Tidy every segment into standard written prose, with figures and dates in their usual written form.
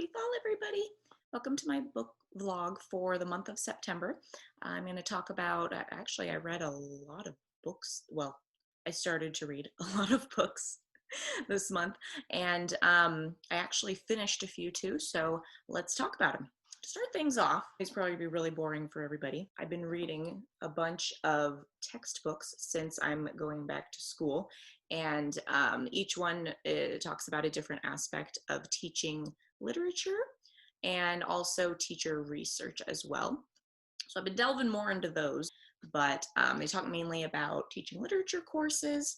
Happy fall, everybody. Welcome to my book vlog for the month of September. I'm going to talk about, actually, I read a lot of books. Well, I started to read a lot of books this month, and I actually finished a few too, so let's talk about them. To start things off, it's probably be really boring for everybody. I've been reading a bunch of textbooks since I'm going back to school, and each one talks about a different aspect of teaching literature and also teacher research as well. So I've been delving more into those, but they talk mainly about teaching literature courses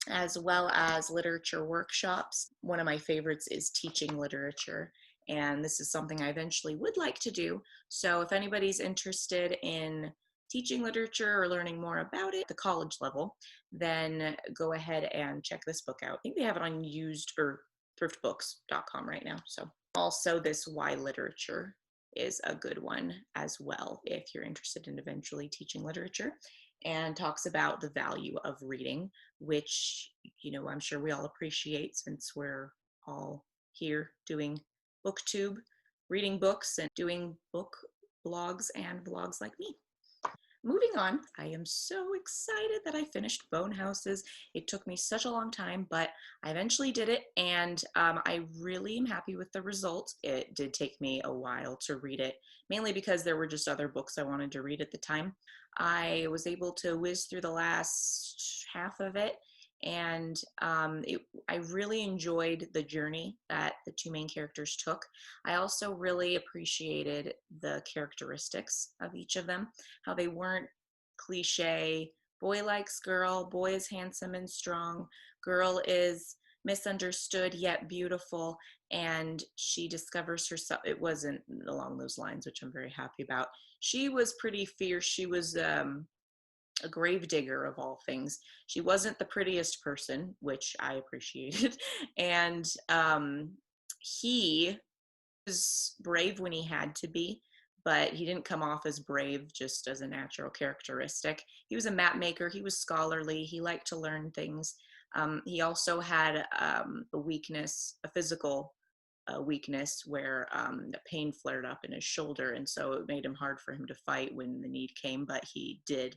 as well as literature workshops. One of my favorites is teaching literature, and this is something I eventually would like to do. So if anybody's interested in teaching literature or learning more about it at the college level, then go ahead and check this book out. I think they have it on used or thriftbooks.com right now. So also this Why Literature is a good one as well if you're interested in eventually teaching literature, and talks about the value of reading, which, you know, I'm sure we all appreciate since we're all here doing booktube, reading books and doing book blogs and vlogs like me. Moving on, I am so excited that I finished Bone Houses. It took me such a long time, but I eventually did it, and I really am happy with the result. It did take me a while to read it, mainly because there were just other books I wanted to read at the time. I was able to whiz through the last half of it, and I really enjoyed the journey that the two main characters took. I also really appreciated the characteristics of each of them, how they weren't cliche, boy likes girl, boy is handsome and strong, girl is misunderstood yet beautiful, and she discovers herself. It wasn't along those lines, which I'm very happy about. She was pretty fierce. She was a gravedigger of all things. She wasn't the prettiest person, which I appreciated, and he was brave when he had to be, but he didn't come off as brave just as a natural characteristic. He was a map maker. He was scholarly. He liked to learn things. He also had a weakness, a physical weakness, where the pain flared up in his shoulder, and so it made him hard for him to fight when the need came, but he did,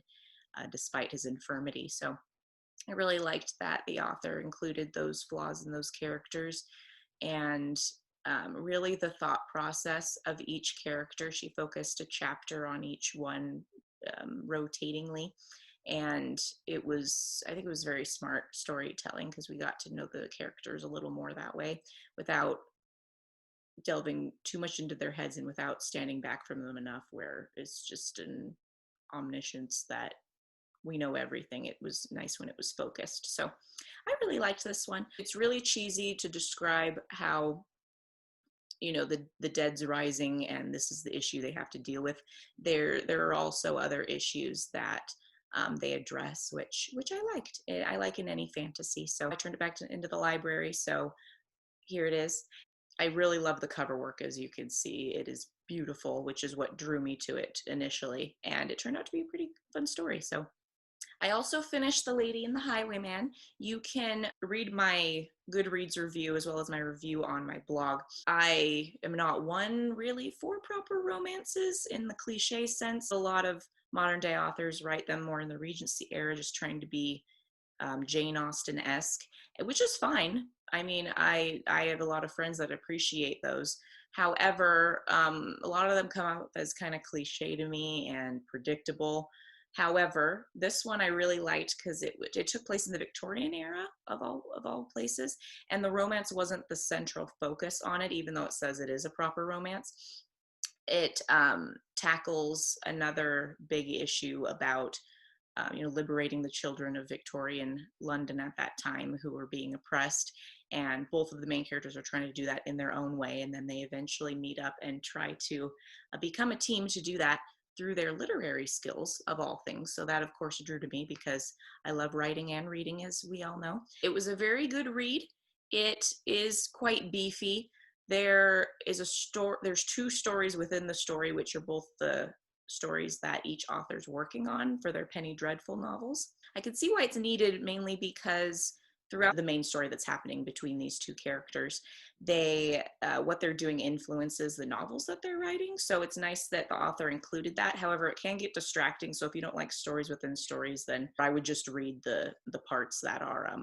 despite his infirmity. So I really liked that the author included those flaws in those characters, and really the thought process of each character. She focused a chapter on each one, rotatingly, and I think it was very smart storytelling, because we got to know the characters a little more that way without delving too much into their heads and without standing back from them enough where it's just an omniscience that we know everything. It was nice when it was focused. So I really liked this one. It's really cheesy to describe how, you know, the dead's rising and this is the issue they have to deal with. There are also other issues that they address, which I liked. I like in any fantasy. So I turned it back into the library. So here it is. I really love the cover work, as you can see. It is beautiful, which is what drew me to it initially, and it turned out to be a pretty fun story. So I also finished The Lady and the Highwayman. You can read my Goodreads review as well as my review on my blog. I am not one really for proper romances in the cliche sense. A lot of modern day authors write them more in the Regency era, just trying to be Jane Austen-esque, which is fine. I mean, I have a lot of friends that appreciate those. However, a lot of them come out as kind of cliche to me and predictable. However, this one I really liked because it took place in the Victorian era of all places, and the romance wasn't the central focus on it, even though it says it is a proper romance. It tackles another big issue about liberating the children of Victorian London at that time who were being oppressed. And both of the main characters are trying to do that in their own way. And then they eventually meet up and try to become a team to do that through their literary skills, of all things. So that, of course, drew to me because I love writing and reading, as we all know. It was a very good read. It is quite beefy. There's two stories within the story, which are both the stories that each author's working on for their Penny Dreadful novels. I can see why it's needed, mainly because throughout the main story that's happening between these two characters, what they're doing influences the novels that they're writing. So it's nice that the author included that. However, it can get distracting. So if you don't like stories within stories, then I would just read the parts that are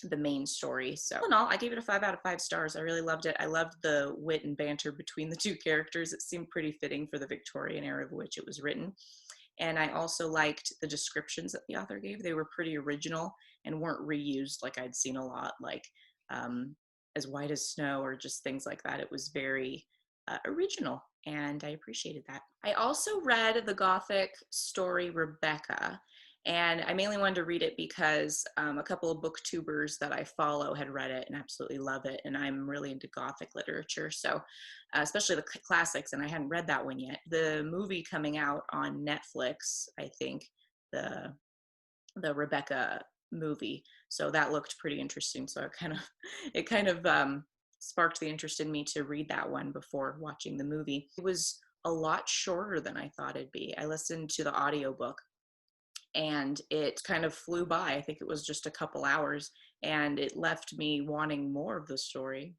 the main story. So all in all, I gave it a 5 out of 5 stars. I really loved it. I loved the wit and banter between the two characters. It seemed pretty fitting for the Victorian era of which it was written. And I also liked the descriptions that the author gave. They were pretty original and weren't reused like I'd seen a lot, like as white as snow or just things like that. It was very original, and I appreciated that. I also read the Gothic story Rebecca, and I mainly wanted to read it because a couple of booktubers that I follow had read it and absolutely love it, and I'm really into Gothic literature, so especially the classics, and I hadn't read that one yet. The movie coming out on Netflix, I think, the Rebecca movie, so that looked pretty interesting. So it kind of sparked the interest in me to read that one before watching the movie. It was a lot shorter than I thought it'd be. I listened to the audiobook and it kind of flew by. I think it was just a couple hours, and it left me wanting more of the story.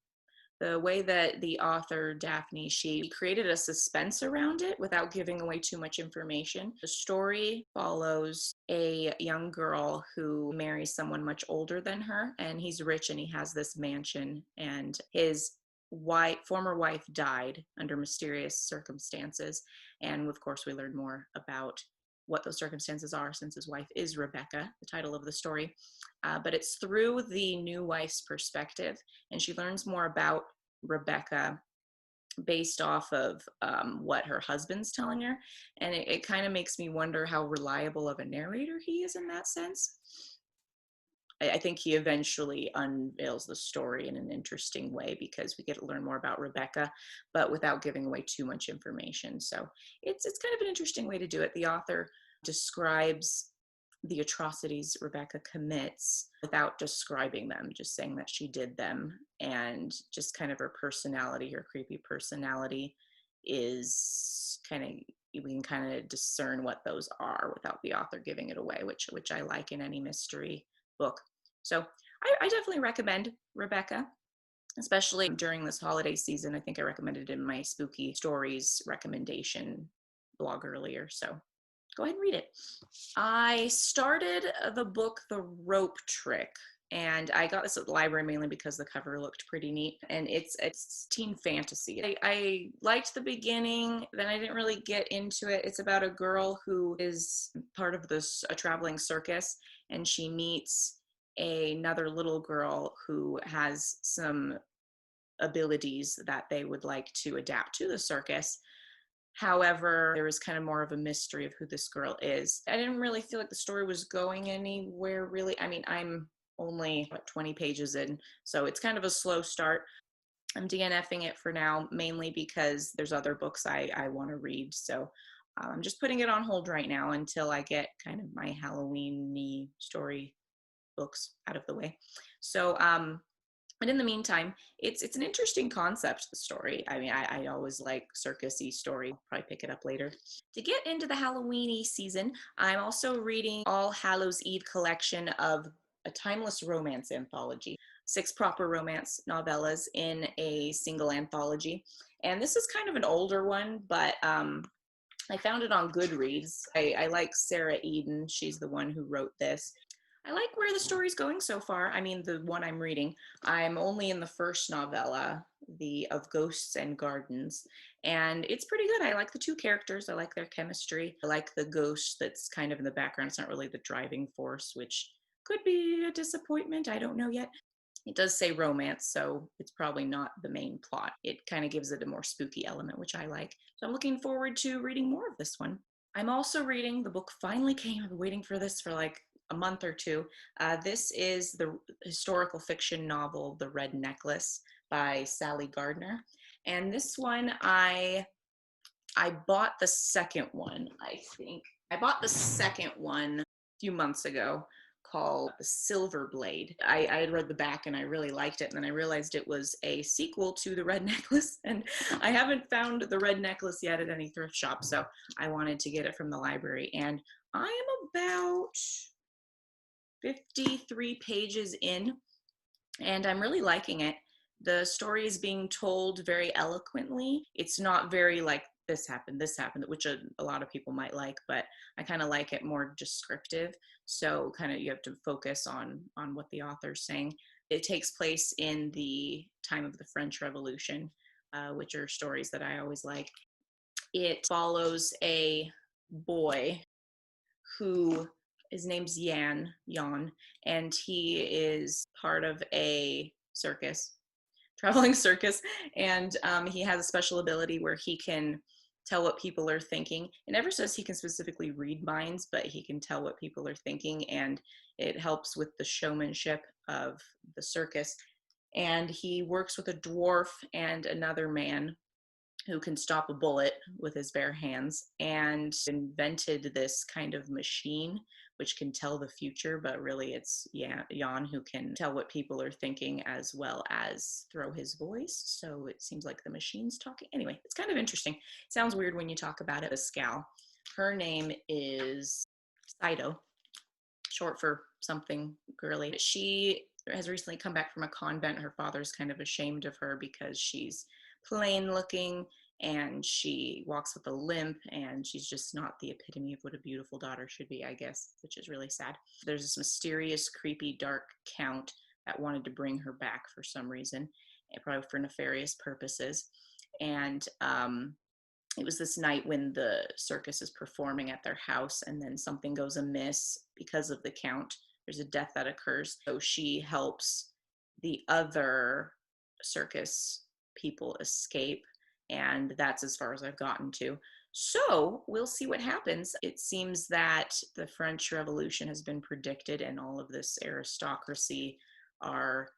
The way that the author, Daphne, she created a suspense around it without giving away too much information. The story follows a young girl who marries someone much older than her, and he's rich and he has this mansion, and his former wife died under mysterious circumstances. And of course, we learn more about what those circumstances are since his wife is Rebecca, the title of the story. But it's through the new wife's perspective, and she learns more about Rebecca based off of what her husband's telling her. And it kind of makes me wonder how reliable of a narrator he is in that sense. I think he eventually unveils the story in an interesting way because we get to learn more about Rebecca, but without giving away too much information. So it's kind of an interesting way to do it. The author describes the atrocities Rebecca commits without describing them, just saying that she did them, and just kind of her personality, her creepy personality is we can kind of discern what those are without the author giving it away, which I like in any mystery book. So I definitely recommend Rebecca, especially during this holiday season. I think I recommended it in my spooky stories recommendation blog earlier. So go ahead and read it. I started the book, The Rope Trick, and I got this at the library mainly because the cover looked pretty neat, and it's teen fantasy. I liked the beginning, then I didn't really get into it. It's about a girl who is part of a traveling circus, and she meets another little girl who has some abilities that they would like to adapt to the circus. However, there was kind of more of a mystery of who this girl is. I didn't really feel like the story was going anywhere, really. I mean, I'm only 20 pages in, so it's kind of a slow start. I'm DNFing it for now, mainly because there's other books I want to read. So I'm just putting it on hold right now until I get kind of my Halloween-y story books out of the way. So, but in the meantime, it's an interesting concept, the story. I mean, I always like circus-y story. I'll probably pick it up later. To get into the Halloween-y season, I'm also reading All Hallows Eve collection of a timeless romance anthology. 6 proper romance novellas in a single anthology. And this is kind of an older one, but I found it on Goodreads. I like Sarah Eden. She's the one who wrote this. I like where the story's going so far. I mean, the one I'm reading, I'm only in the first novella, the of Ghosts and Gardens, and it's pretty good. I like the 2 characters. I like their chemistry. I like the ghost that's kind of in the background. It's not really the driving force, which could be a disappointment. I don't know yet. It does say romance, so it's probably not the main plot. It kind of gives it a more spooky element, which I like. So I'm looking forward to reading more of this one. I'm also reading, the book finally came. I've been waiting for this for like a month or two. This is the historical fiction novel, The Red Necklace by Sally Gardner. And this one, I bought the second one, I think. I bought the second one a few months ago called The Silver Blade. I had read the back and I really liked it, and then I realized it was a sequel to The Red Necklace, and I haven't found The Red Necklace yet at any thrift shop, so I wanted to get it from the library. And I am about 53 pages in, and I'm really liking it. The story is being told very eloquently. It's not very like this happened, which a lot of people might like, but I kind of like it more descriptive. So kind of you have to focus on what the author's saying. It takes place in the time of the French Revolution, which are stories that I always like. It follows a boy who his name's Jan, and he is part of a traveling circus, and he has a special ability where he can tell what people are thinking. It never says he can specifically read minds, but he can tell what people are thinking, and it helps with the showmanship of the circus. And he works with a dwarf and another man who can stop a bullet with his bare hands, and invented this kind of machine which can tell the future, but really it's Jan who can tell what people are thinking as well as throw his voice. So it seems like the machine's talking. Anyway, it's kind of interesting. It sounds weird when you talk about it. A scowl. Her name is Saito, short for something girly. She has recently come back from a convent. Her father's kind of ashamed of her because she's plain looking and she walks with a limp, and she's just not the epitome of what a beautiful daughter should be, I guess, which is really sad. There's this mysterious, creepy, dark count that wanted to bring her back for some reason, probably for nefarious purposes. And it was this night when the circus is performing at their house, and then something goes amiss because of the count. There's a death that occurs. So she helps the other circus people escape, and that's as far as I've gotten to. So we'll see what happens. It seems that the French Revolution has been predicted, and all of this aristocracy are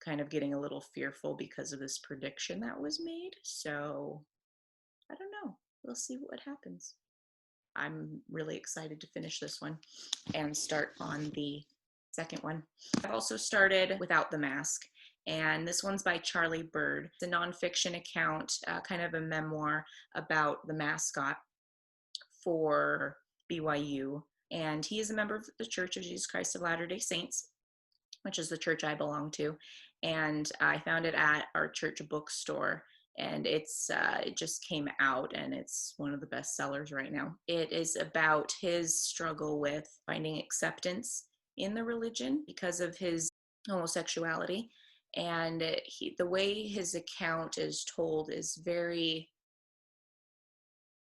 kind of getting a little fearful because of this prediction that was made. So I don't know. We'll see what happens. I'm really excited to finish this one and start on the second one. I've also started Without the Mask, and this one's by Charlie Bird. It's a nonfiction account, kind of a memoir about the mascot for BYU, and he is a member of the Church of Jesus Christ of Latter-day Saints, which is the church I belong to, and I found it at our church bookstore, and it just came out, and it's one of the best sellers right now. It is about his struggle with finding acceptance in the religion because of his homosexuality, and the way his account is told is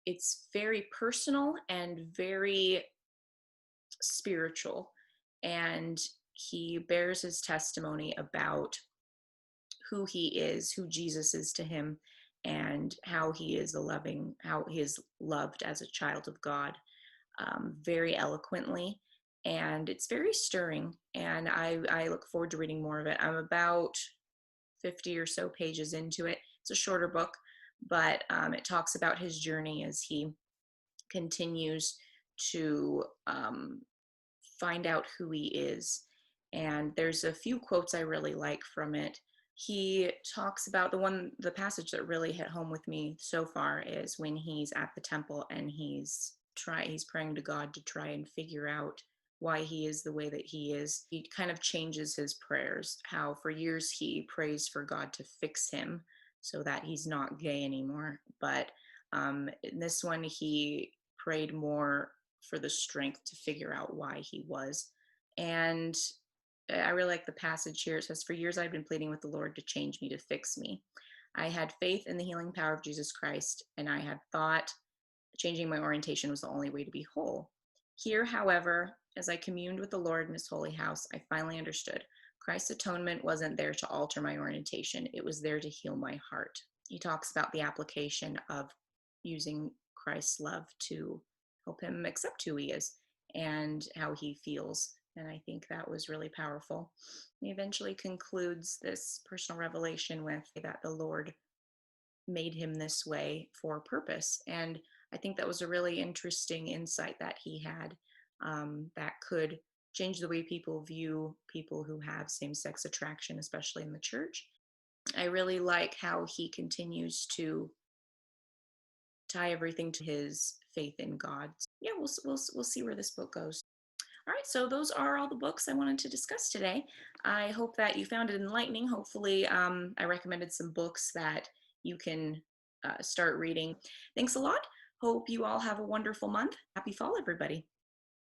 it's very personal and very spiritual, and he bears his testimony about who he is, who Jesus is to him, and how he is loved as a child of God, very eloquently. And it's very stirring, and I look forward to reading more of it. I'm about 50 or so pages into it. It's a shorter book, but it talks about his journey as he continues to find out who he is. And there's a few quotes I really like from it. He talks about the passage that really hit home with me so far is when he's at the temple and he's praying to God to try and figure out why he is the way that he is. He kind of changes his prayers, how for years he prays for God to fix him so that he's not gay anymore. But in this one, he prayed more for the strength to figure out why he was. And I really like the passage here. It says, "For years I've been pleading with the Lord to change me, to fix me. I had faith in the healing power of Jesus Christ, and I had thought changing my orientation was the only way to be whole. Here, however, as I communed with the Lord in his holy house, I finally understood. Christ's atonement wasn't there to alter my orientation. It was there to heal my heart." He talks about the application of using Christ's love to help him accept who he is and how he feels. And I think that was really powerful. He eventually concludes this personal revelation with that the Lord made him this way for a purpose. And I think that was a really interesting insight that he had, that could change the way people view people who have same-sex attraction, especially in the church. I really like how he continues to tie everything to his faith in God. Yeah, we'll see where this book goes. All right, so those are all the books I wanted to discuss today. I hope that you found it enlightening. Hopefully, I recommended some books that you can start reading. Thanks a lot. Hope you all have a wonderful month. Happy fall, everybody.